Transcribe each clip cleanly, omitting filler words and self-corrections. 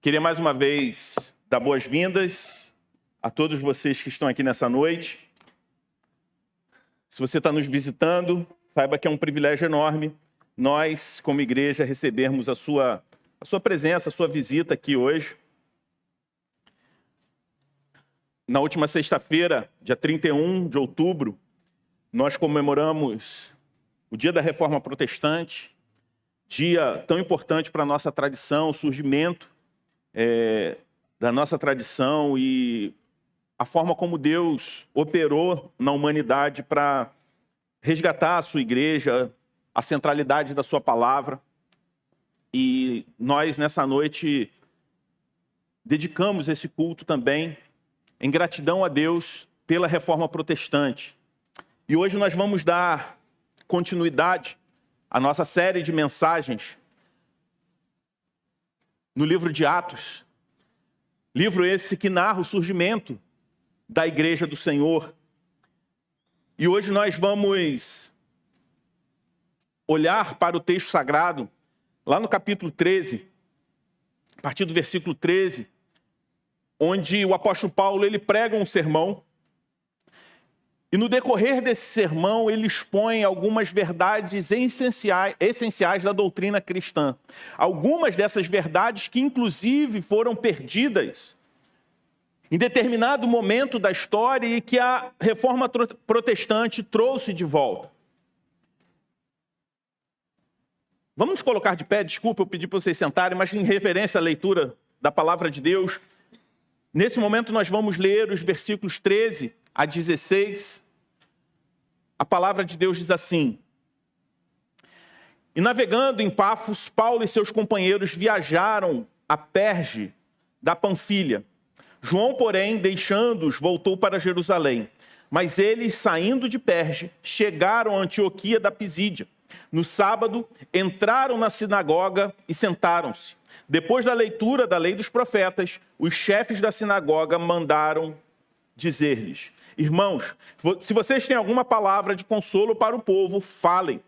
Queria mais uma vez dar boas-vindas a todos vocês que estão aqui nessa noite. Se você está nos visitando, saiba que é um privilégio enorme nós, como igreja, recebermos a sua presença, a sua visita aqui hoje. Na última sexta-feira, dia 31 de outubro, nós comemoramos o Dia da Reforma Protestante, dia tão importante para a nossa tradição, o surgimento da nossa tradição e a forma como Deus operou na humanidade para resgatar a sua igreja, a centralidade da sua palavra. E nós, nessa noite, dedicamos esse culto também em gratidão a Deus pela Reforma Protestante. E hoje nós vamos dar continuidade à nossa série de mensagens no livro de Atos. Livro esse que narra o surgimento da Igreja do Senhor. E hoje nós vamos olhar para o texto sagrado, lá no capítulo 13, a partir do versículo 13, onde o apóstolo Paulo ele prega um sermão. E no decorrer desse sermão, ele expõe algumas verdades essenciais da doutrina cristã. Algumas dessas verdades que, inclusive, foram perdidas em determinado momento da história e que a Reforma Protestante trouxe de volta. Vamos nos colocar de pé, desculpa, eu pedi para vocês sentarem, mas em referência à leitura da palavra de Deus, nesse momento nós vamos ler os versículos 13 a 16, a palavra de Deus diz assim: E navegando em Pafos, Paulo e seus companheiros viajaram a Perge da Panfilha. João, porém, deixando-os, voltou para Jerusalém. Mas eles, saindo de Perge, chegaram a Antioquia da Pisídia. No sábado, entraram na sinagoga e sentaram-se. Depois da leitura da lei dos profetas, os chefes da sinagoga mandaram dizer-lhes: Irmãos, se vocês têm alguma palavra de consolo para o povo, falem.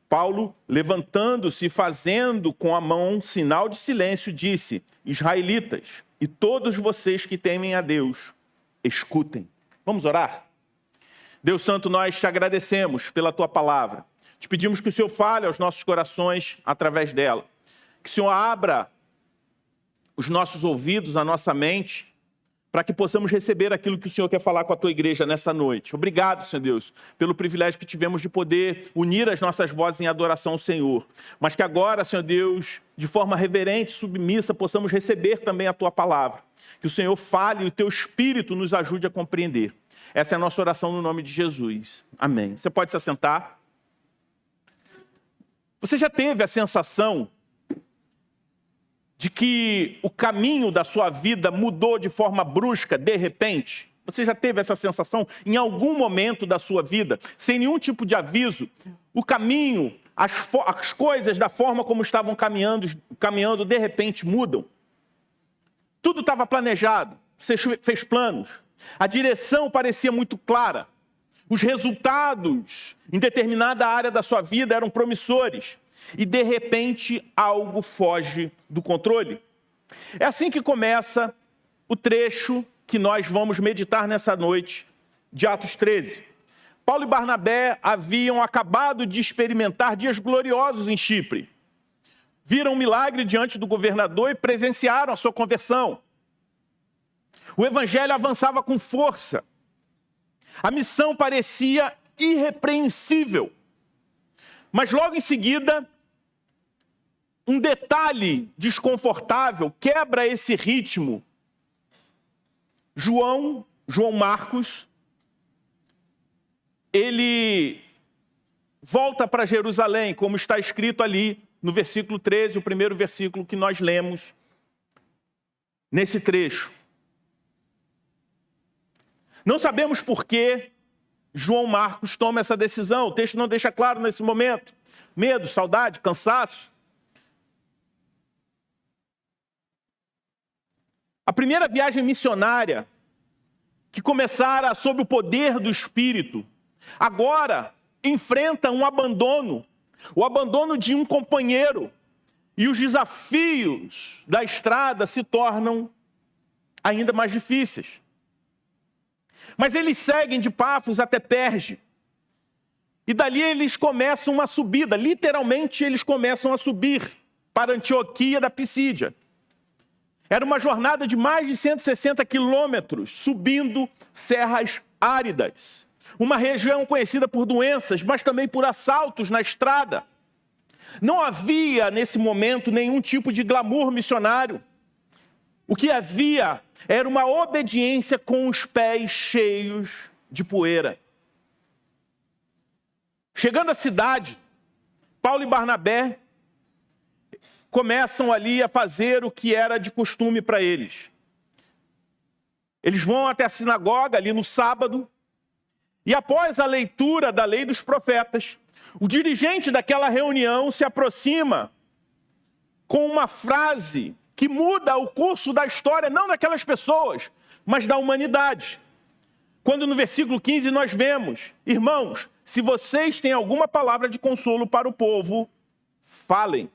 Paulo, levantando-se e fazendo com a mão sinal de silêncio, disse: Israelitas, e todos vocês que temem a Deus, escutem. Vamos orar? Deus Santo, nós te agradecemos pela tua palavra. Te pedimos que o Senhor fale aos nossos corações através dela. Que o Senhor abra os nossos ouvidos, a nossa mente, para que possamos receber aquilo que o Senhor quer falar com a tua igreja nessa noite. Obrigado, Senhor Deus, pelo privilégio que tivemos de poder unir as nossas vozes em adoração ao Senhor. Mas que agora, Senhor Deus, de forma reverente, submissa, possamos receber também a tua palavra. Que o Senhor fale e o teu Espírito nos ajude a compreender. Essa é a nossa oração no nome de Jesus. Amém. Você pode se assentar. Você já teve a sensação de que o caminho da sua vida mudou de forma brusca, de repente? Você já teve essa sensação em algum momento da sua vida, sem nenhum tipo de aviso? O caminho, as coisas da forma como estavam caminhando, de repente mudam. Tudo estava planejado, você fez planos, a direção parecia muito clara. Os resultados em determinada área da sua vida eram promissores. E, de repente, algo foge do controle. É assim que começa o trecho que nós vamos meditar nessa noite de Atos 13. Paulo e Barnabé haviam acabado de experimentar dias gloriosos em Chipre. Viram um milagre diante do governador e presenciaram a sua conversão. O evangelho avançava com força. A missão parecia irrepreensível. Mas logo em seguida, um detalhe desconfortável quebra esse ritmo. João Marcos, ele volta para Jerusalém, como está escrito ali no versículo 13, o primeiro versículo que nós lemos nesse trecho. Não sabemos por que João Marcos toma essa decisão. O texto não deixa claro nesse momento. Medo, saudade, cansaço. A primeira viagem missionária que começara sob o poder do Espírito, agora enfrenta um abandono. O abandono de um companheiro e os desafios da estrada se tornam ainda mais difíceis. Mas eles seguem de Pafos até Perge. E dali eles começam uma subida, literalmente eles começam a subir para Antioquia da Pisídia. Era uma jornada de mais de 160 quilômetros, subindo serras áridas. Uma região conhecida por doenças, mas também por assaltos na estrada. Não havia, nesse momento, nenhum tipo de glamour missionário. O que havia era uma obediência com os pés cheios de poeira. Chegando à cidade, Paulo e Barnabé começam ali a fazer o que era de costume para eles. Eles vão até a sinagoga ali no sábado, e após a leitura da lei dos profetas, o dirigente daquela reunião se aproxima com uma frase que muda o curso da história, não daquelas pessoas, mas da humanidade. Quando no versículo 15 nós vemos: irmãos, se vocês têm alguma palavra de consolo para o povo, falem.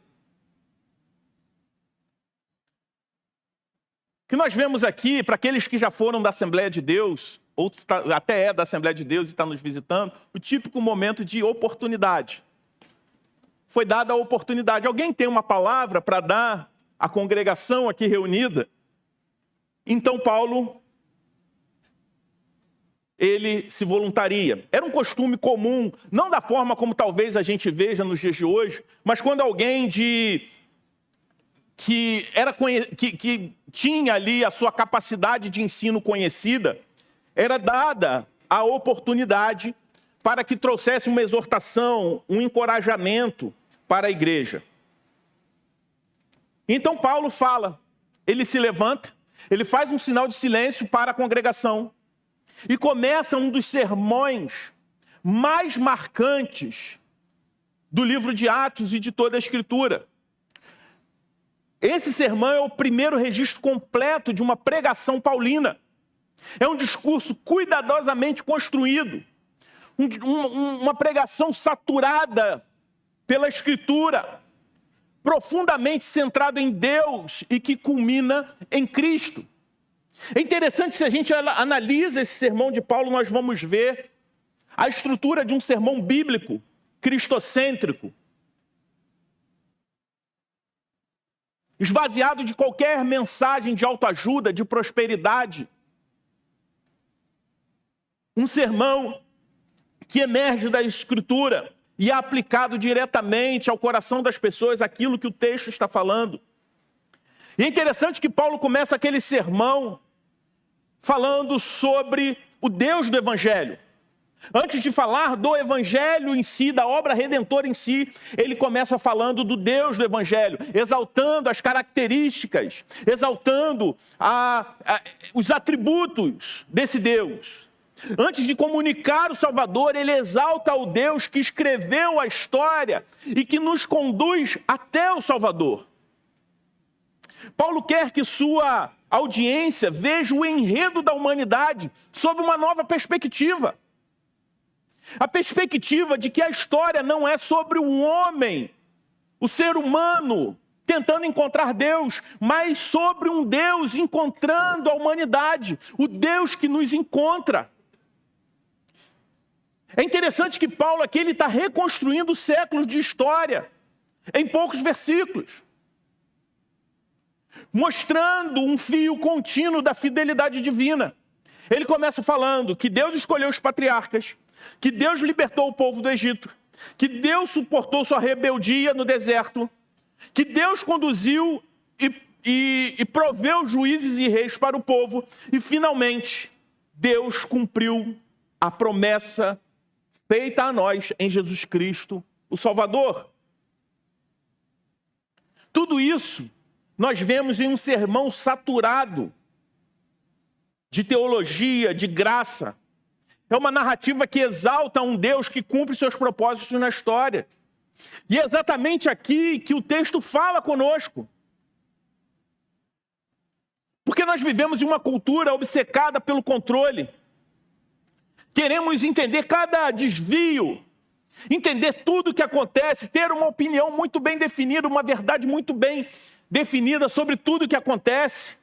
O que nós vemos aqui, para aqueles que já foram da Assembleia de Deus, ou até é da Assembleia de Deus e está nos visitando, o típico momento de oportunidade. Foi dada a oportunidade. Alguém tem uma palavra para dar à congregação aqui reunida? Então Paulo, ele se voluntaria. Era um costume comum, não da forma como talvez a gente veja nos dias de hoje, mas quando alguém que tinha ali a sua capacidade de ensino conhecida, era dada a oportunidade para que trouxesse uma exortação, um encorajamento para a igreja. Então Paulo fala, ele se levanta, ele faz um sinal de silêncio para a congregação e começa um dos sermões mais marcantes do livro de Atos e de toda a Escritura. Esse sermão é o primeiro registro completo de uma pregação paulina. É um discurso cuidadosamente construído, uma pregação saturada pela Escritura, profundamente centrado em Deus e que culmina em Cristo. É interessante, se a gente analisa esse sermão de Paulo, nós vamos ver a estrutura de um sermão bíblico, cristocêntrico, esvaziado de qualquer mensagem de autoajuda, de prosperidade. Um sermão que emerge da Escritura e é aplicado diretamente ao coração das pessoas aquilo que o texto está falando. E é interessante que Paulo começa aquele sermão falando sobre o Deus do Evangelho. Antes de falar do Evangelho em si, da obra redentora em si, ele começa falando do Deus do Evangelho, exaltando as características, exaltando os atributos desse Deus. Antes de comunicar o Salvador, ele exalta o Deus que escreveu a história e que nos conduz até o Salvador. Paulo quer que sua audiência veja o enredo da humanidade sob uma nova perspectiva. A perspectiva de que a história não é sobre o homem, o ser humano, tentando encontrar Deus, mas sobre um Deus encontrando a humanidade, o Deus que nos encontra. É interessante que Paulo aqui está reconstruindo séculos de história em poucos versículos, mostrando um fio contínuo da fidelidade divina. Ele começa falando que Deus escolheu os patriarcas, que Deus libertou o povo do Egito, que Deus suportou sua rebeldia no deserto, que Deus conduziu e proveu juízes e reis para o povo, e finalmente Deus cumpriu a promessa feita a nós em Jesus Cristo, o Salvador. Tudo isso nós vemos em um sermão saturado de teologia, de graça. É uma narrativa que exalta um Deus que cumpre seus propósitos na história. E é exatamente aqui que o texto fala conosco. Porque nós vivemos em uma cultura obcecada pelo controle. Queremos entender cada desvio entender tudo o que acontece, ter uma opinião muito bem definida, uma verdade muito bem definida sobre tudo o que acontece.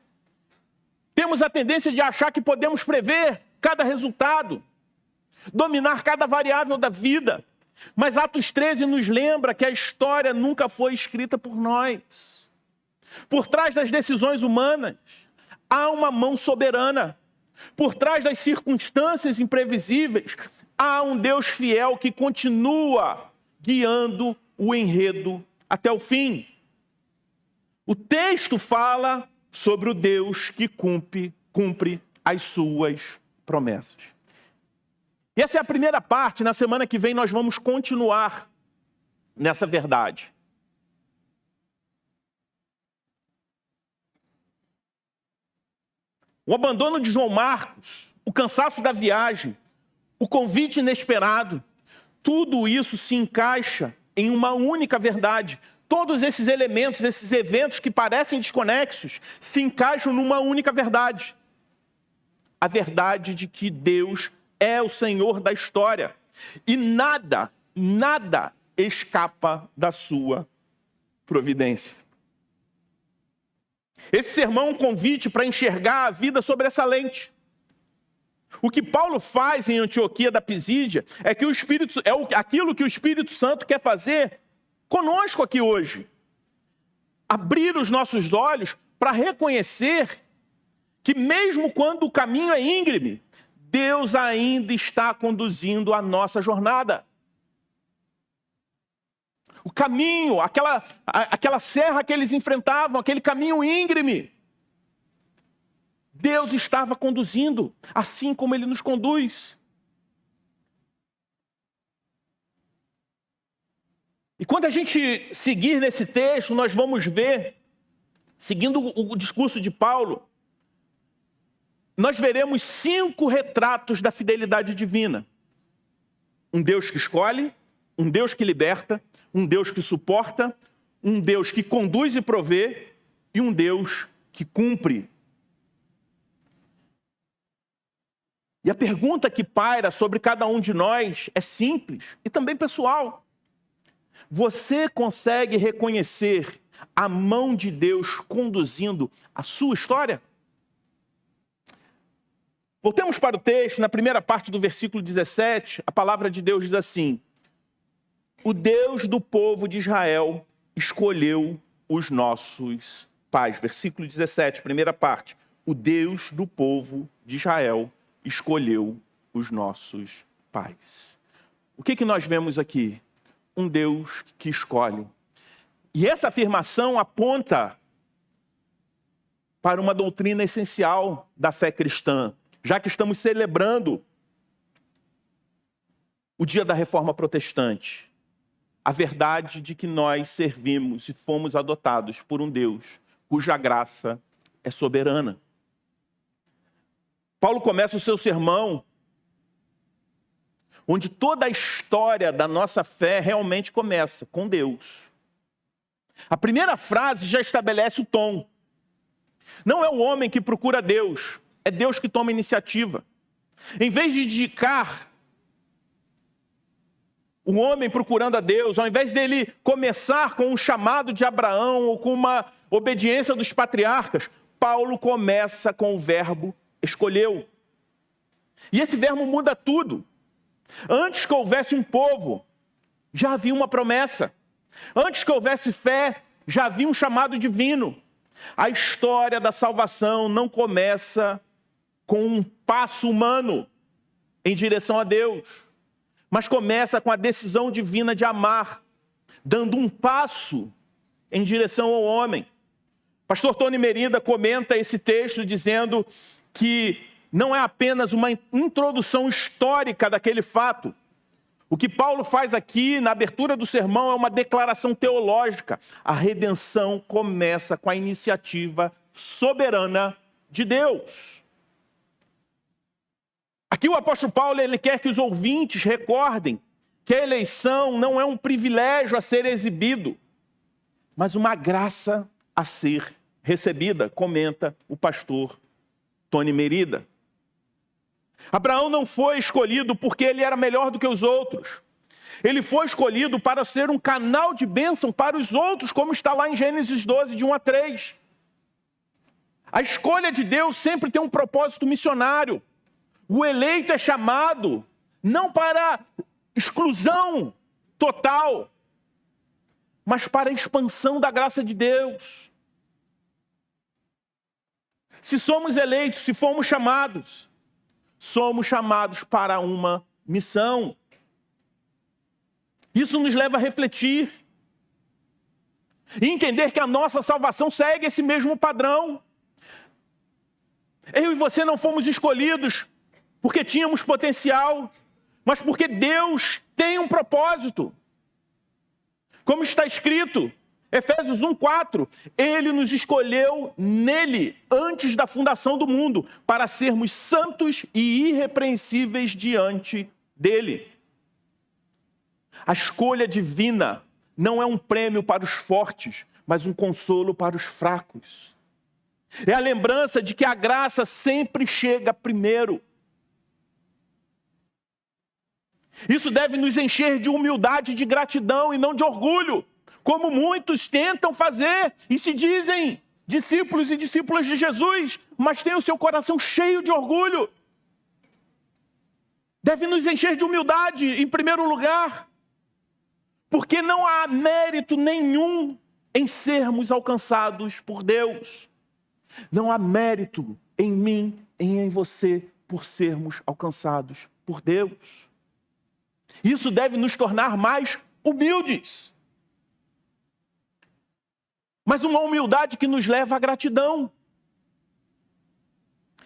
Temos a tendência de achar que podemos prever cada resultado, dominar cada variável da vida. Mas Atos 13 nos lembra que a história nunca foi escrita por nós. Por trás das decisões humanas, há uma mão soberana. Por trás das circunstâncias imprevisíveis, há um Deus fiel que continua guiando o enredo até o fim. O texto fala sobre o Deus que cumpre as suas promessas. E essa é a primeira parte. Na semana que vem nós vamos continuar nessa verdade. O abandono de João Marcos, o cansaço da viagem, o convite inesperado, tudo isso se encaixa em uma única verdade. Todos esses elementos, esses eventos que parecem desconexos, se encaixam numa única verdade. A verdade de que Deus é o Senhor da história. E nada escapa da sua providência. Esse sermão é um convite para enxergar a vida sobre essa lente. O que Paulo faz em Antioquia da Pisídia é que aquilo que o Espírito Santo quer fazer conosco aqui hoje. Abrir os nossos olhos para reconhecer que mesmo quando o caminho é íngreme, Deus ainda está conduzindo a nossa jornada. O caminho, aquela serra que eles enfrentavam, aquele caminho íngreme, Deus estava conduzindo, assim como Ele nos conduz. E quando a gente seguir nesse texto, nós vamos ver, seguindo o discurso de Paulo, nós veremos 5 retratos da fidelidade divina. Um Deus que escolhe, um Deus que liberta, um Deus que suporta, um Deus que conduz e provê e um Deus que cumpre. E a pergunta que paira sobre cada um de nós é simples e também pessoal. Você consegue reconhecer a mão de Deus conduzindo a sua história? Voltemos para o texto, na primeira parte do versículo 17, a palavra de Deus diz assim: o Deus do povo de Israel escolheu os nossos pais. Versículo 17, primeira parte. O Deus do povo de Israel escolheu os nossos pais. O que nós vemos aqui? Um Deus que escolhe. E essa afirmação aponta para uma doutrina essencial da fé cristã, já que estamos celebrando o dia da Reforma Protestante. A verdade de que nós servimos e fomos adotados por um Deus cuja graça é soberana. Paulo começa o seu sermão onde toda a história da nossa fé realmente começa com Deus. A primeira frase já estabelece o tom. Não é o homem que procura Deus, é Deus que toma iniciativa. Em vez de indicar o homem procurando a Deus, ao invés dele começar com um chamado de Abraão ou com uma obediência dos patriarcas, Paulo começa com o verbo escolheu. E esse verbo muda tudo. Antes que houvesse um povo, já havia uma promessa. Antes que houvesse fé, já havia um chamado divino. A história da salvação não começa com um passo humano em direção a Deus, mas começa com a decisão divina de amar, dando um passo em direção ao homem. Pastor Tony Merida comenta esse texto dizendo que não é apenas uma introdução histórica daquele fato. O que Paulo faz aqui na abertura do sermão é uma declaração teológica. A redenção começa com a iniciativa soberana de Deus. Aqui o apóstolo Paulo ele quer que os ouvintes recordem que a eleição não é um privilégio a ser exibido, mas uma graça a ser recebida, comenta o pastor Tony Merida. Abraão não foi escolhido porque ele era melhor do que os outros. Ele foi escolhido para ser um canal de bênção para os outros, como está lá em Gênesis 12, de 1 a 3. A escolha de Deus sempre tem um propósito missionário. O eleito é chamado não para exclusão total, mas para a expansão da graça de Deus. Se somos eleitos, se fomos chamados para uma missão. Isso nos leva a refletir e entender que a nossa salvação segue esse mesmo padrão. Eu e você não fomos escolhidos porque tínhamos potencial, mas porque Deus tem um propósito. Como está escrito, Efésios 1:4, Ele nos escolheu nele, antes da fundação do mundo, para sermos santos e irrepreensíveis diante dele. A escolha divina não é um prêmio para os fortes, mas um consolo para os fracos. É a lembrança de que a graça sempre chega primeiro. Isso deve nos encher de humildade e de gratidão e não de orgulho, como muitos tentam fazer e se dizem discípulos e discípulas de Jesus, mas têm o seu coração cheio de orgulho. Deve nos encher de humildade, em primeiro lugar, porque não há mérito nenhum em sermos alcançados por Deus. Não há mérito em mim e em você por sermos alcançados por Deus. Isso deve nos tornar mais humildes. Mas uma humildade que nos leva à gratidão.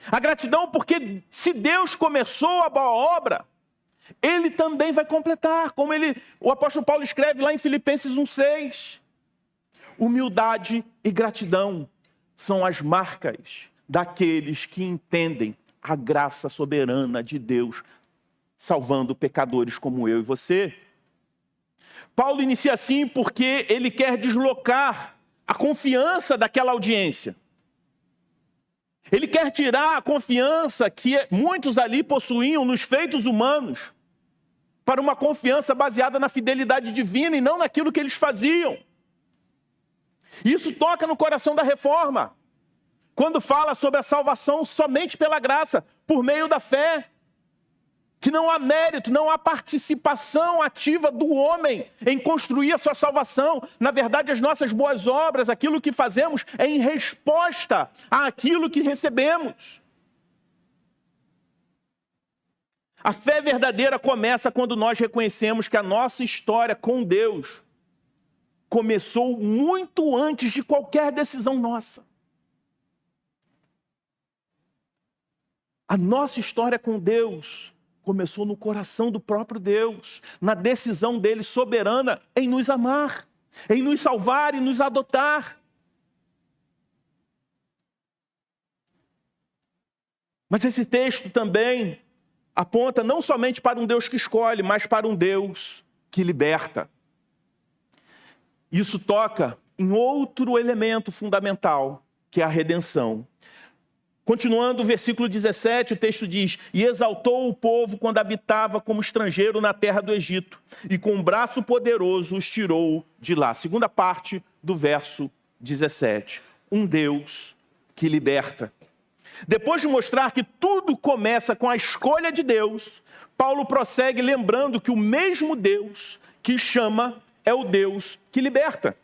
A gratidão porque se Deus começou a boa obra, Ele também vai completar, como o apóstolo Paulo escreve lá em Filipenses 1:6. Humildade e gratidão são as marcas daqueles que entendem a graça soberana de Deus, salvando pecadores como eu e você. Paulo inicia assim porque ele quer deslocar a confiança daquela audiência. Ele quer tirar a confiança que muitos ali possuíam nos feitos humanos para uma confiança baseada na fidelidade divina e não naquilo que eles faziam. Isso toca no coração da reforma, quando fala sobre a salvação somente pela graça, por meio da fé. Que não há mérito, não há participação ativa do homem em construir a sua salvação. Na verdade, as nossas boas obras, aquilo que fazemos, é em resposta àquilo que recebemos. A fé verdadeira começa quando nós reconhecemos que a nossa história com Deus começou muito antes de qualquer decisão nossa. A nossa história com Deus começou no coração do próprio Deus, na decisão dele soberana em nos amar, em nos salvar e nos adotar. Mas esse texto também aponta não somente para um Deus que escolhe, mas para um Deus que liberta. Isso toca em outro elemento fundamental, que é a redenção. Continuando o versículo 17, o texto diz: E exaltou o povo quando habitava como estrangeiro na terra do Egito, e com um braço poderoso os tirou de lá. Segunda parte do verso 17. Um Deus que liberta. Depois de mostrar que tudo começa com a escolha de Deus, Paulo prossegue lembrando que o mesmo Deus que chama é o Deus que liberta.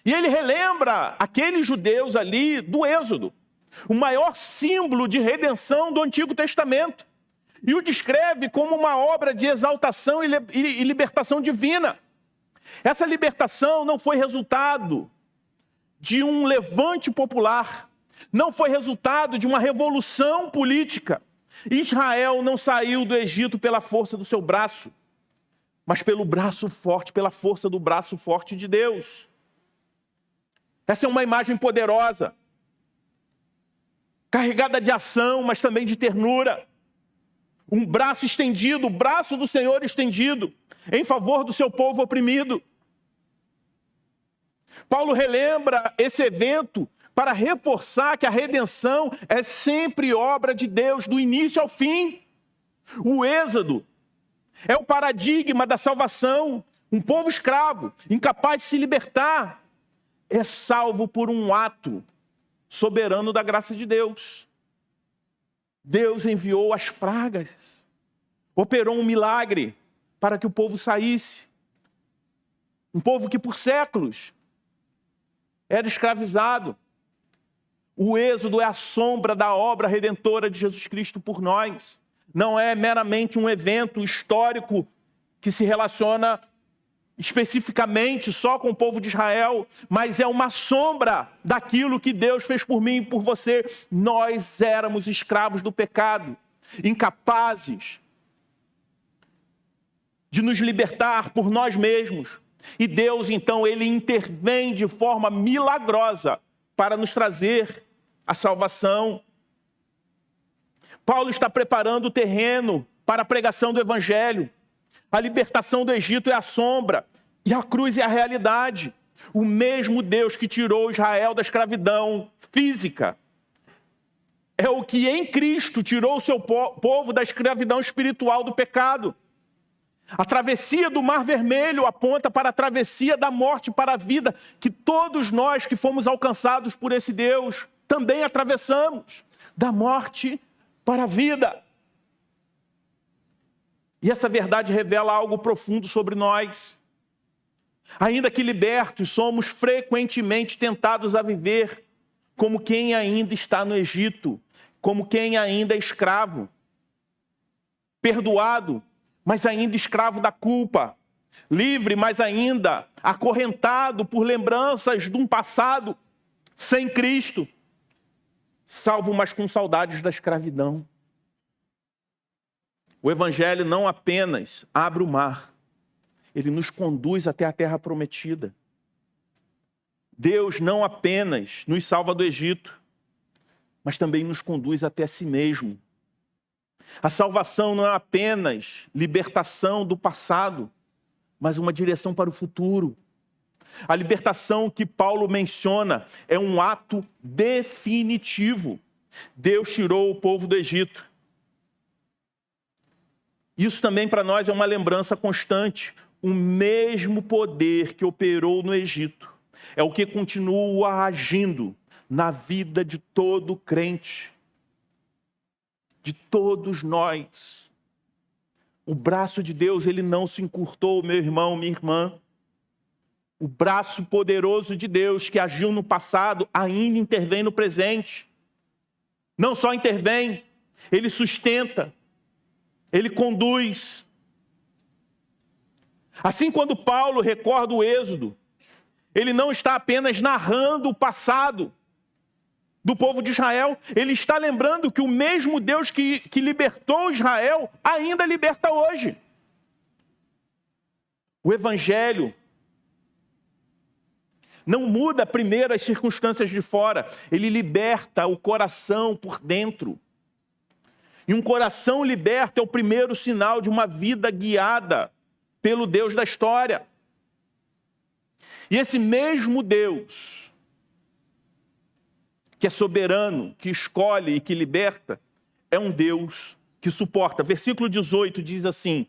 E ele relembra aqueles judeus ali do Êxodo, o maior símbolo de redenção do Antigo Testamento, e o descreve como uma obra de exaltação e libertação divina. Essa libertação não foi resultado de um levante popular, não foi resultado de uma revolução política. Israel não saiu do Egito pela força do seu braço, mas pelo braço forte, pela força do braço forte de Deus. Essa é uma imagem poderosa, carregada de ação, mas também de ternura. Um braço estendido, o braço do Senhor estendido, em favor do seu povo oprimido. Paulo relembra esse evento para reforçar que a redenção é sempre obra de Deus, do início ao fim. O Êxodo É o paradigma da salvação. Um povo escravo, incapaz de se libertar, é salvo por um ato soberano da graça de Deus. Deus enviou as pragas, operou um milagre para que o povo saísse. Um povo que por séculos era escravizado. O êxodo é a sombra da obra redentora de Jesus Cristo por nós. Não é meramente um evento histórico que se relaciona especificamente só com o povo de Israel, mas é uma sombra daquilo que Deus fez por mim e por você. Nós éramos escravos do pecado, incapazes de nos libertar por nós mesmos. E Deus, então, Ele intervém de forma milagrosa para nos trazer a salvação. Paulo está preparando o terreno para a pregação do Evangelho. A libertação do Egito é a sombra e a cruz é a realidade. O mesmo Deus que tirou Israel da escravidão física é o que em Cristo tirou o seu povo da escravidão espiritual do pecado. A travessia do Mar Vermelho aponta para a travessia da morte para a vida, que todos nós que fomos alcançados por esse Deus também atravessamos, da morte para a vida. E essa verdade revela algo profundo sobre nós. Ainda que libertos, somos frequentemente tentados a viver como quem ainda está no Egito, como quem ainda é escravo, perdoado, mas ainda escravo da culpa, livre, mas ainda acorrentado por lembranças de um passado sem Cristo, salvo, mas com saudades da escravidão. O Evangelho não apenas abre o mar, ele nos conduz até a terra prometida. Deus não apenas nos salva do Egito, mas também nos conduz até si mesmo. A salvação não é apenas libertação do passado, mas uma direção para o futuro. A libertação que Paulo menciona é um ato definitivo. Deus tirou o povo do Egito. Isso também para nós é uma lembrança constante. O mesmo poder que operou no Egito é o que continua agindo na vida de todo crente, de todos nós. O braço de Deus, ele não se encurtou, meu irmão, minha irmã. O braço poderoso de Deus que agiu no passado ainda intervém no presente. Não só intervém, ele sustenta, ele conduz. Assim, quando Paulo recorda o Êxodo, ele não está apenas narrando o passado do povo de Israel, ele está lembrando que o mesmo Deus que libertou Israel ainda liberta hoje. O Evangelho não muda primeiro as circunstâncias de fora, ele liberta o coração por dentro. E um coração liberto é o primeiro sinal de uma vida guiada pelo Deus da história. E esse mesmo Deus, que é soberano, que escolhe e que liberta, é um Deus que suporta. Versículo 18 diz assim: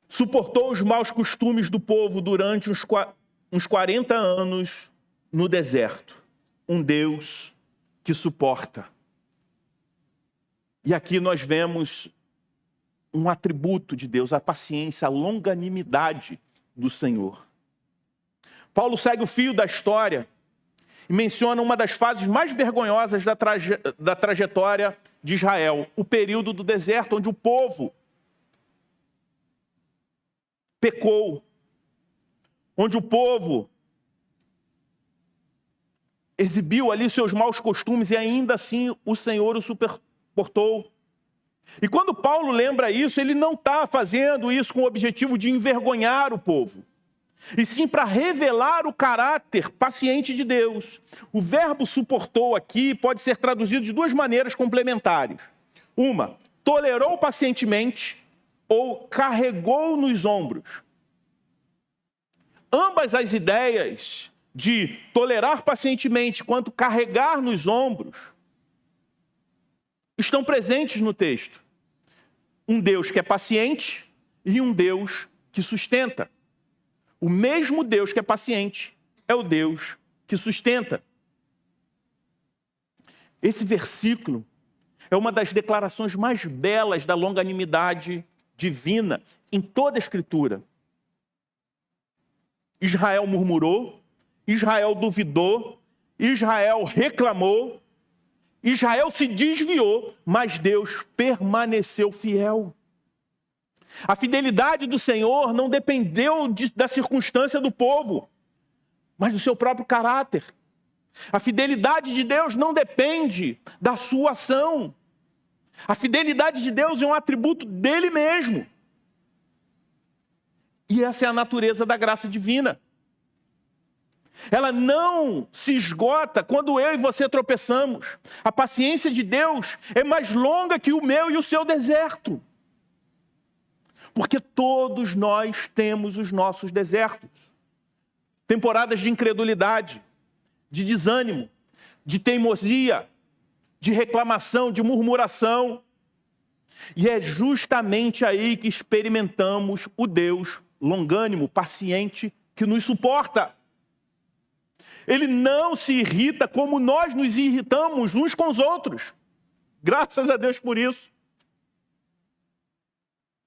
suportou os maus costumes do povo durante uns 40 anos no deserto. Um Deus que suporta. E aqui nós vemos um atributo de Deus, a paciência, a longanimidade do Senhor. Paulo segue o fio da história e menciona uma das fases mais vergonhosas da trajetória de Israel, o período do deserto, onde o povo pecou, onde o povo exibiu ali seus maus costumes e ainda assim o Senhor o suportou. E quando Paulo lembra isso, ele não está fazendo isso com o objetivo de envergonhar o povo, e sim para revelar o caráter paciente de Deus. O verbo suportou aqui pode ser traduzido de duas maneiras complementares. Uma, tolerou pacientemente, ou carregou nos ombros. Ambas as ideias de tolerar pacientemente quanto carregar nos ombros estão presentes no texto. um Deus que é paciente e um Deus que sustenta. O mesmo Deus que é paciente é o Deus que sustenta. Esse versículo é uma das declarações mais belas da longanimidade divina em toda a Escritura. Israel murmurou, Israel duvidou, Israel reclamou, Israel se desviou, mas Deus permaneceu fiel. A fidelidade do Senhor não dependeu da circunstância do povo, mas do seu próprio caráter. A fidelidade de Deus não depende da sua ação. A fidelidade de Deus é um atributo dele mesmo. E essa é a natureza da graça divina. Ela não se esgota quando eu e você tropeçamos. A paciência de Deus é mais longa que o meu e o seu deserto. Porque todos nós temos os nossos desertos. Temporadas de incredulidade, de desânimo, de teimosia, de reclamação, de murmuração. E é justamente aí que experimentamos o Deus longânimo, paciente, que nos suporta. Ele não se irrita como nós nos irritamos uns com os outros. Graças a Deus por isso.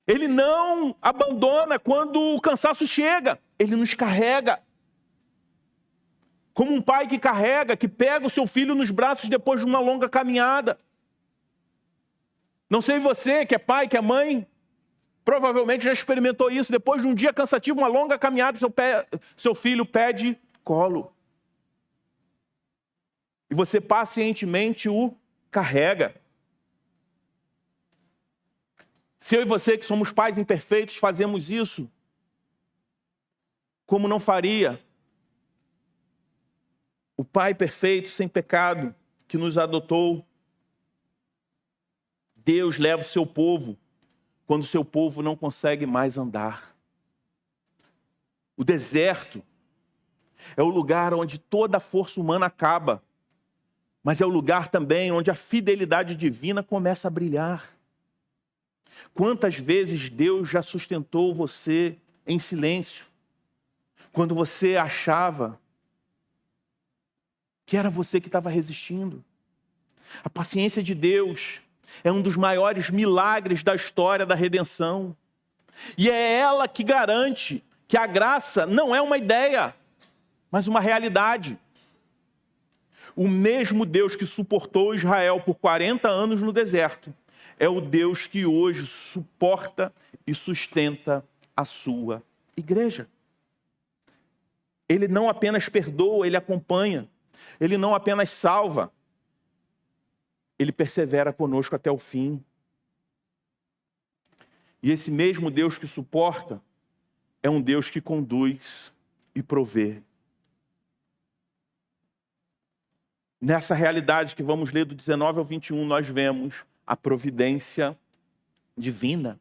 Ele não abandona quando o cansaço chega. Ele nos carrega. Como um pai que carrega, que pega o seu filho nos braços depois de uma longa caminhada. Não sei você, que é pai, que é mãe, provavelmente já experimentou isso. Depois de um dia cansativo, uma longa caminhada, seu filho pede colo. E você pacientemente o carrega. Se eu e você, que somos pais imperfeitos, fazemos isso, como não faria o Pai perfeito, sem pecado, que nos adotou? Deus leva o seu povo quando o seu povo não consegue mais andar. O deserto é o lugar onde toda a força humana acaba, mas é o lugar também onde a fidelidade divina começa a brilhar. Quantas vezes Deus já sustentou você em silêncio, quando você achava que era você que estava resistindo? A paciência de Deus é um dos maiores milagres da história da redenção. E é ela que garante que a graça não é uma ideia, mas uma realidade. O mesmo Deus que suportou Israel por 40 anos no deserto é o Deus que hoje suporta e sustenta a sua igreja. Ele não apenas perdoa, ele acompanha. Ele não apenas salva, ele persevera conosco até o fim. E esse mesmo Deus que suporta é um Deus que conduz e provê. Nessa realidade que vamos ler do 19 ao 21, nós vemos a providência divina.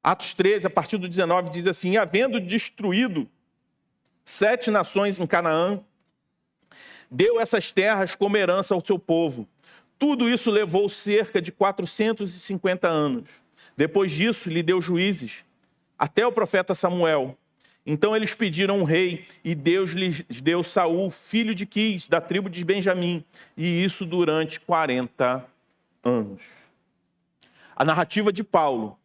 Atos 13, a partir do 19, diz assim: havendo destruído 7 nações em Canaã, deu essas terras como herança ao seu povo. Tudo isso levou cerca de 450 anos. Depois disso, lhe deu juízes, até o profeta Samuel. Então eles pediram um rei, e Deus lhes deu Saul, filho de Quis, da tribo de Benjamim, e isso durante 40 anos. A narrativa de Paulo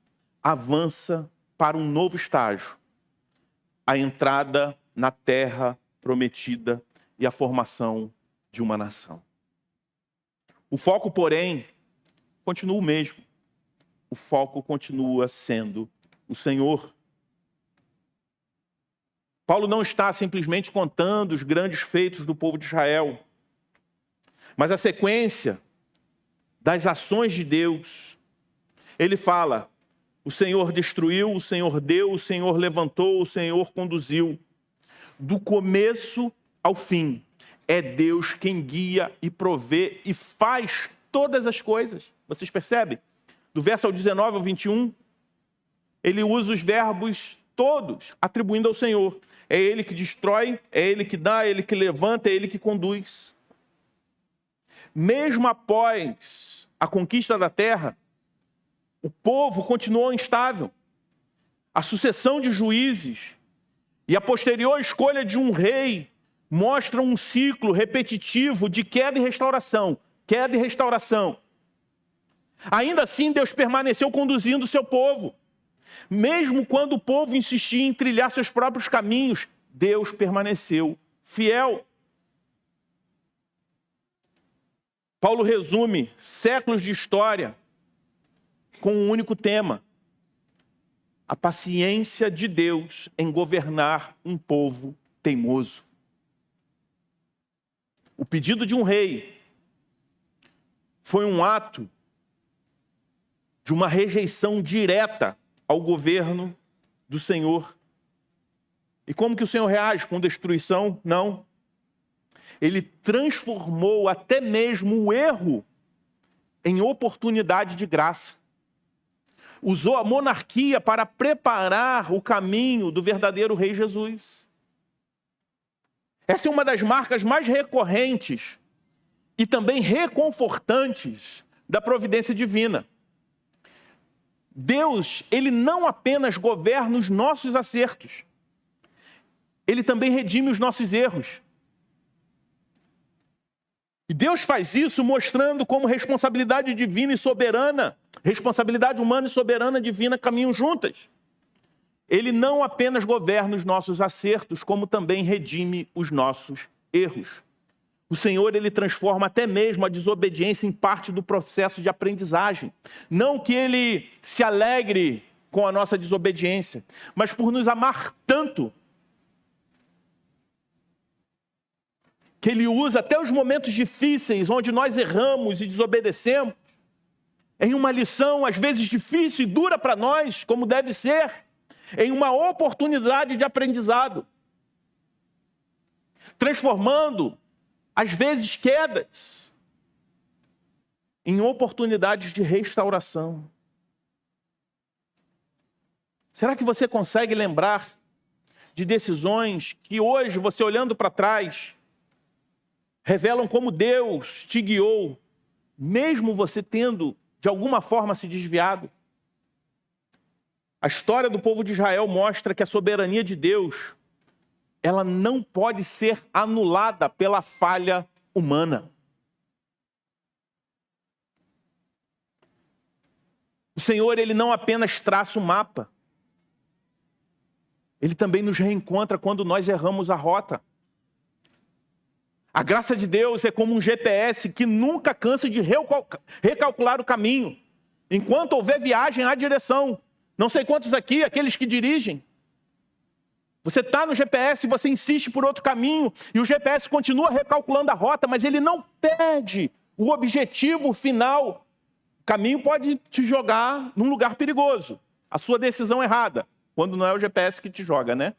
avança para um novo estágio, a entrada na terra prometida e a formação de uma nação. O foco, porém, continua o mesmo. O foco continua sendo o Senhor. Paulo não está simplesmente contando os grandes feitos do povo de Israel, mas a sequência das ações de Deus. Ele fala: o Senhor destruiu, o Senhor deu, o Senhor levantou, o Senhor conduziu. Do começo ao fim, é Deus quem guia e provê e faz todas as coisas. Vocês percebem? Do verso ao 19 ao 21, ele usa os verbos todos, atribuindo ao Senhor. É Ele que destrói, é Ele que dá, é Ele que levanta, é Ele que conduz. Mesmo após a conquista da terra, o povo continuou instável. A sucessão de juízes e a posterior escolha de um rei mostram um ciclo repetitivo de queda e restauração. Queda e restauração. Ainda assim, Deus permaneceu conduzindo o seu povo. Mesmo quando o povo insistia em trilhar seus próprios caminhos, Deus permaneceu fiel. Paulo resume séculos de história com um único tema: a paciência de Deus em governar um povo teimoso. O pedido de um rei foi um ato de uma rejeição direta ao governo do Senhor. E como que o Senhor reage? Com destruição? Não. Ele transformou até mesmo o erro em oportunidade de graça. Usou a monarquia para preparar o caminho do verdadeiro rei Jesus. Essa é uma das marcas mais recorrentes e também reconfortantes da providência divina. Deus, ele não apenas governa os nossos acertos, ele também redime os nossos erros. E Deus faz isso mostrando como responsabilidade divina e soberana, responsabilidade humana e soberana divina caminham juntas. Ele não apenas governa os nossos acertos, como também redime os nossos erros. O Senhor, ele transforma até mesmo a desobediência em parte do processo de aprendizagem. Não que ele se alegre com a nossa desobediência, mas por nos amar tanto, que ele usa até os momentos difíceis, onde nós erramos e desobedecemos, em uma lição, às vezes difícil e dura para nós, como deve ser, em uma oportunidade de aprendizado, transformando, às vezes, quedas em oportunidades de restauração. Será que você consegue lembrar de decisões que hoje, você olhando para trás, revelam como Deus te guiou, mesmo você tendo, de alguma forma, se desviado? A história do povo de Israel mostra que a soberania de Deus, ela não pode ser anulada pela falha humana. O Senhor, ele não apenas traça o mapa, ele também nos reencontra quando nós erramos a rota. A graça de Deus é como um GPS que nunca cansa de recalcular o caminho. Enquanto houver viagem, há direção. Não sei quantos aqui, aqueles que dirigem. Você está no GPS, você insiste por outro caminho, e o GPS continua recalculando a rota, mas ele não perde o objetivo final. O caminho pode te jogar num lugar perigoso. A sua decisão errada, quando não é o GPS que te joga, né?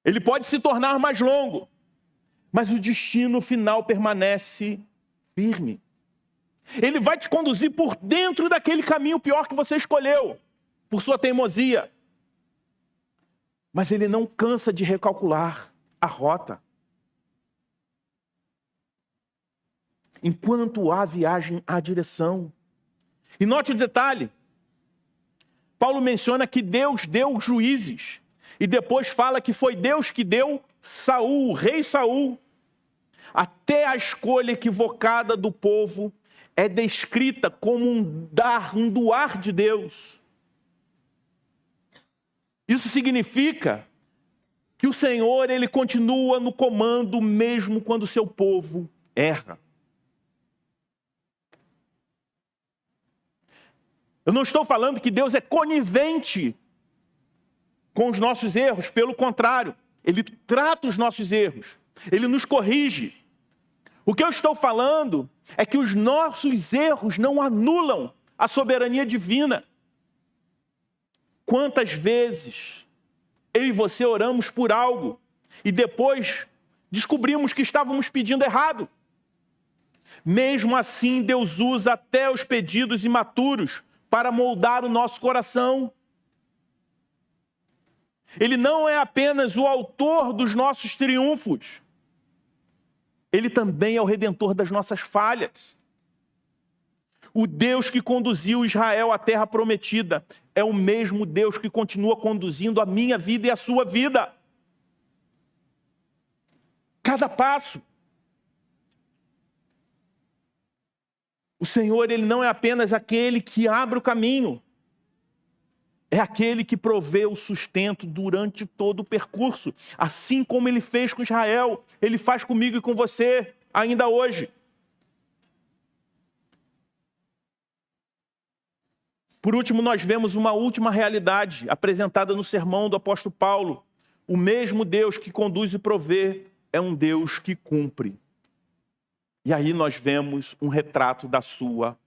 Ele pode se tornar mais longo, mas o destino final permanece firme. Ele vai te conduzir por dentro daquele caminho pior que você escolheu, por sua teimosia. Mas ele não cansa de recalcular a rota. Enquanto há viagem, há direção. E note o detalhe. Paulo menciona que Deus deu juízes. E depois fala que foi Deus que deu Saul, o rei Saul. Até a escolha equivocada do povo é descrita como um doar de Deus. Isso significa que o Senhor, ele continua no comando mesmo quando o seu povo erra. Eu não estou falando que Deus é conivente com os nossos erros, pelo contrário, ele trata os nossos erros, ele nos corrige. O que eu estou falando é que os nossos erros não anulam a soberania divina. Quantas vezes eu e você oramos por algo e depois descobrimos que estávamos pedindo errado? Mesmo assim, Deus usa até os pedidos imaturos para moldar o nosso coração. Ele não é apenas o autor dos nossos triunfos, ele também é o redentor das nossas falhas. O Deus que conduziu Israel à terra prometida é o mesmo Deus que continua conduzindo a minha vida e a sua vida. Cada passo. O Senhor, Ele não é apenas aquele que abre o caminho. É aquele que provê o sustento durante todo o percurso. Assim como Ele fez com Israel, Ele faz comigo e com você, ainda hoje. Por último, nós vemos uma última realidade apresentada no sermão do apóstolo Paulo. O mesmo Deus que conduz e provê é um Deus que cumpre. E aí nós vemos um retrato da sua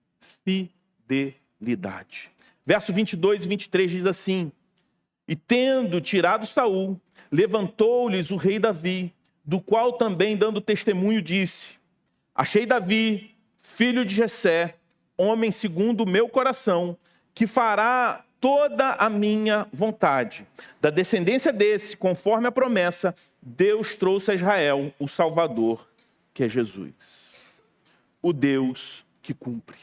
fidelidade. Verso 22 e 23 diz assim: E tendo tirado Saul, levantou-lhes o rei Davi, do qual também dando testemunho disse: Achei Davi, filho de Jessé, homem segundo o meu coração, que fará toda a minha vontade. Da descendência desse, conforme a promessa, Deus trouxe a Israel o Salvador, que é Jesus. O Deus que cumpre.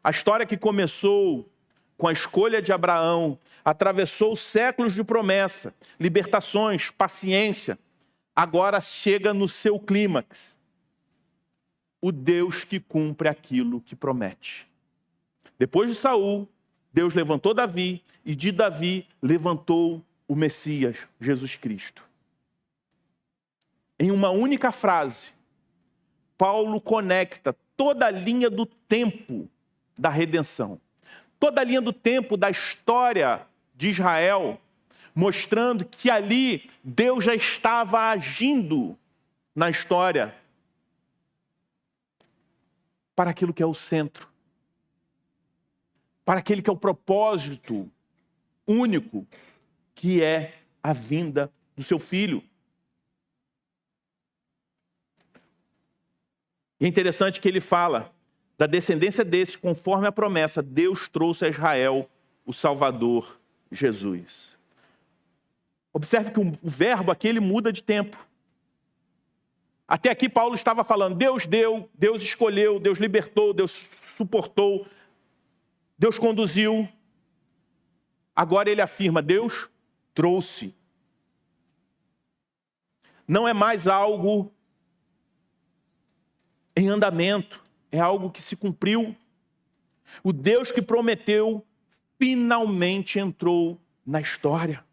A história que começou com a escolha de Abraão, atravessou séculos de promessa, libertações, paciência, agora chega no seu clímax. O Deus que cumpre aquilo que promete. Depois de Saul, Deus levantou Davi, e de Davi levantou o Messias, Jesus Cristo. Em uma única frase, Paulo conecta toda a linha do tempo da redenção. Toda a linha do tempo da história de Israel, mostrando que ali Deus já estava agindo na história para aquilo que é o centro, para aquele que é o propósito único, que é a vinda do seu filho. E é interessante que ele fala da descendência desse, conforme a promessa, Deus trouxe a Israel o Salvador, Jesus. Observe que o verbo aqui ele muda de tempo. Até aqui Paulo estava falando, Deus deu, Deus escolheu, Deus libertou, Deus suportou, Deus conduziu. Agora ele afirma, Deus trouxe. Não é mais algo em andamento, é algo que se cumpriu. O Deus que prometeu finalmente entrou na história.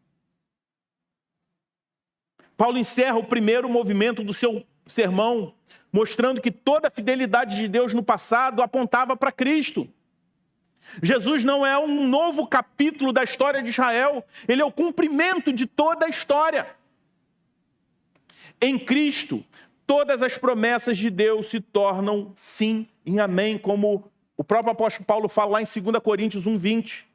Paulo encerra o primeiro movimento do seu sermão, mostrando que toda a fidelidade de Deus no passado apontava para Cristo. Jesus não é um novo capítulo da história de Israel, ele é o cumprimento de toda a história. Em Cristo, todas as promessas de Deus se tornam sim e amém, como o próprio apóstolo Paulo fala lá em 2 Coríntios 1:20.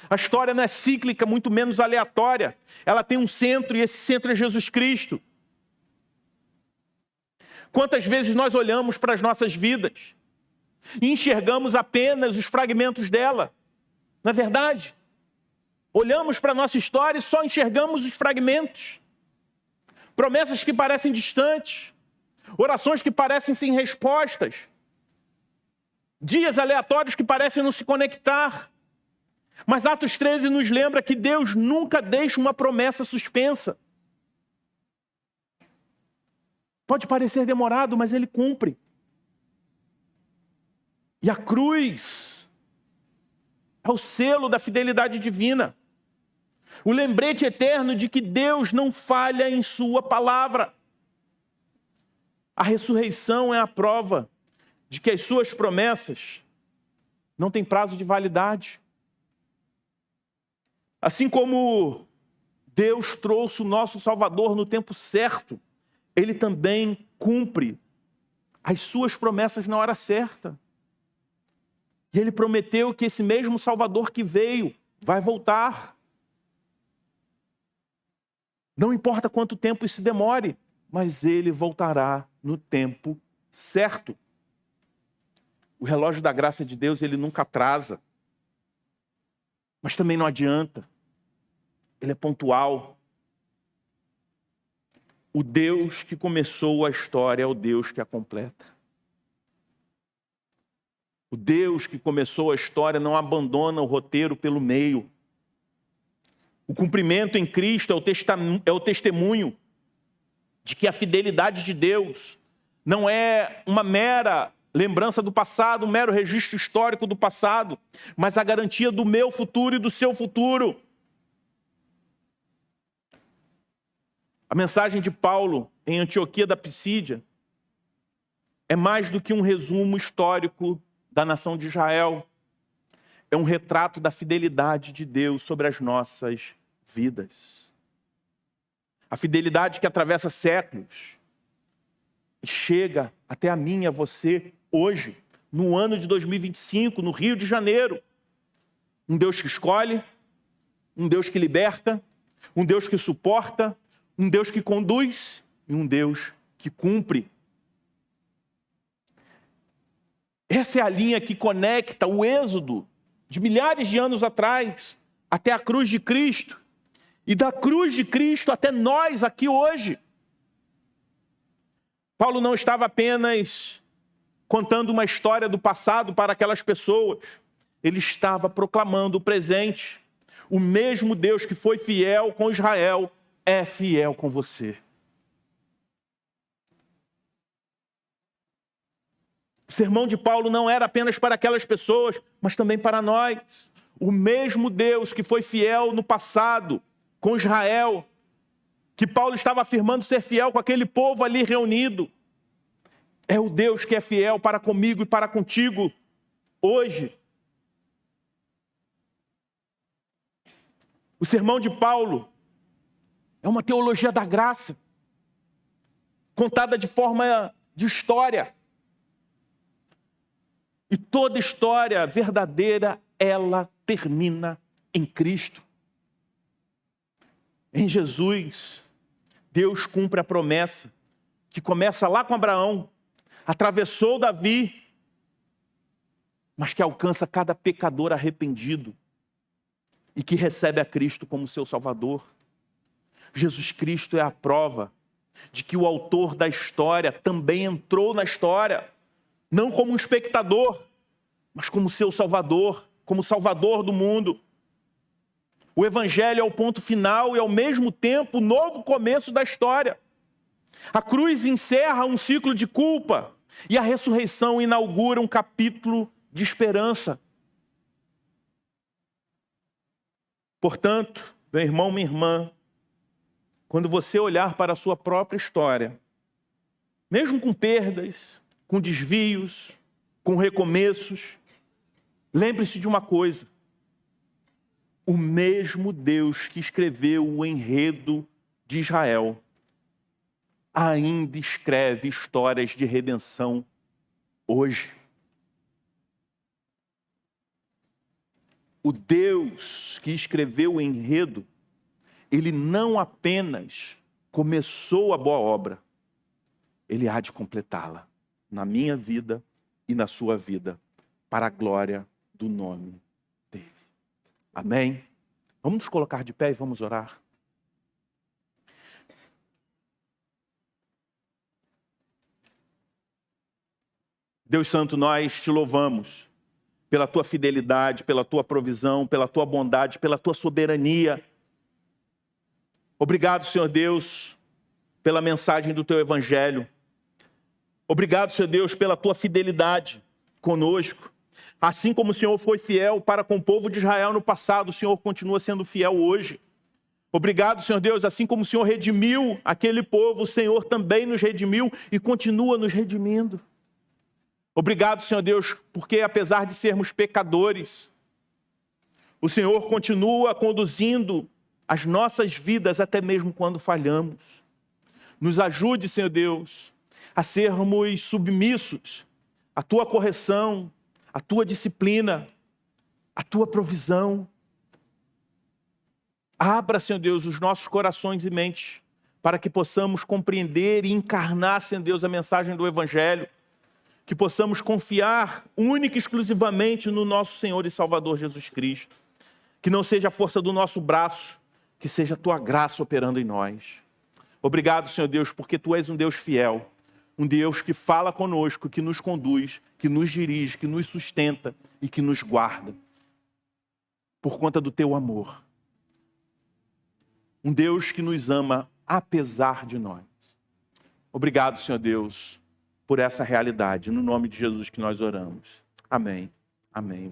A história não é cíclica, muito menos aleatória. Ela tem um centro e esse centro é Jesus Cristo. Quantas vezes nós olhamos para as nossas vidas e enxergamos apenas os fragmentos dela? Não é verdade? Olhamos para a nossa história e só enxergamos os fragmentos. Promessas que parecem distantes, orações que parecem sem respostas, dias aleatórios que parecem não se conectar. Mas Atos 13 nos lembra que Deus nunca deixa uma promessa suspensa. Pode parecer demorado, mas Ele cumpre. E a cruz é o selo da fidelidade divina. O lembrete eterno de que Deus não falha em sua palavra. A ressurreição é a prova de que as suas promessas não têm prazo de validade. Assim como Deus trouxe o nosso Salvador no tempo certo, Ele também cumpre as suas promessas na hora certa. E Ele prometeu que esse mesmo Salvador que veio vai voltar. Não importa quanto tempo isso demore, mas Ele voltará no tempo certo. O relógio da graça de Deus, ele nunca atrasa. Mas também não adianta. Ele é pontual. O Deus que começou a história é o Deus que a completa. O Deus que começou a história não abandona o roteiro pelo meio. O cumprimento em Cristo é o testemunho de que a fidelidade de Deus não é uma mera lembrança do passado, um mero registro histórico do passado, mas a garantia do meu futuro e do seu futuro. A mensagem de Paulo em Antioquia da Pisídia é mais do que um resumo histórico da nação de Israel. É um retrato da fidelidade de Deus sobre as nossas vidas. A fidelidade que atravessa séculos e chega até a mim e a você hoje, no ano de 2025, no Rio de Janeiro. Um Deus que escolhe, um Deus que liberta, um Deus que suporta, um Deus que conduz e um Deus que cumpre. Essa é a linha que conecta o êxodo de milhares de anos atrás até a cruz de Cristo e da cruz de Cristo até nós aqui hoje. Paulo não estava apenas contando uma história do passado para aquelas pessoas. Ele estava proclamando o presente. O mesmo Deus que foi fiel com Israel é fiel com você. O sermão de Paulo não era apenas para aquelas pessoas, mas também para nós. O mesmo Deus que foi fiel no passado com Israel, que Paulo estava afirmando ser fiel com aquele povo ali reunido, é o Deus que é fiel para comigo e para contigo hoje. O sermão de Paulo é uma teologia da graça, contada de forma de história. E toda história verdadeira, ela termina em Cristo. Em Jesus, Deus cumpre a promessa que começa lá com Abraão, atravessou Davi, mas que alcança cada pecador arrependido e que recebe a Cristo como seu Salvador. Jesus Cristo é a prova de que o autor da história também entrou na história, não como um espectador, mas como seu Salvador, como Salvador do mundo. O Evangelho é o ponto final e, ao mesmo tempo, o novo começo da história. A cruz encerra um ciclo de culpa e a ressurreição inaugura um capítulo de esperança. Portanto, meu irmão, minha irmã, quando você olhar para a sua própria história, mesmo com perdas, com desvios, com recomeços, lembre-se de uma coisa: o mesmo Deus que escreveu o enredo de Israel ainda escreve histórias de redenção hoje. O Deus que escreveu o enredo, ele não apenas começou a boa obra, ele há de completá-la na minha vida e na sua vida, para a glória do nome dele. Amém? Vamos nos colocar de pé e vamos orar. Deus Santo, nós te louvamos pela tua fidelidade, pela tua provisão, pela tua bondade, pela tua soberania. Obrigado, Senhor Deus, pela mensagem do teu Evangelho. Obrigado, Senhor Deus, pela tua fidelidade conosco. Assim como o Senhor foi fiel para com o povo de Israel no passado, o Senhor continua sendo fiel hoje. Obrigado, Senhor Deus, assim como o Senhor redimiu aquele povo, o Senhor também nos redimiu e continua nos redimindo. Obrigado, Senhor Deus, porque apesar de sermos pecadores, o Senhor continua conduzindo as nossas vidas até mesmo quando falhamos. Nos ajude, Senhor Deus, a sermos submissos à tua correção, à tua disciplina, à tua provisão. Abra, Senhor Deus, os nossos corações e mentes para que possamos compreender e encarnar, Senhor Deus, a mensagem do Evangelho, que possamos confiar única e exclusivamente no nosso Senhor e Salvador Jesus Cristo. Que não seja a força do nosso braço, que seja a tua graça operando em nós. Obrigado, Senhor Deus, porque tu és um Deus fiel, Um Deus que fala conosco, que nos conduz, que nos dirige, que nos sustenta e que nos guarda. Por conta do teu amor. Um Deus que nos ama apesar de nós. Obrigado, Senhor Deus, por essa realidade. No nome de Jesus que nós oramos. Amém. Amém.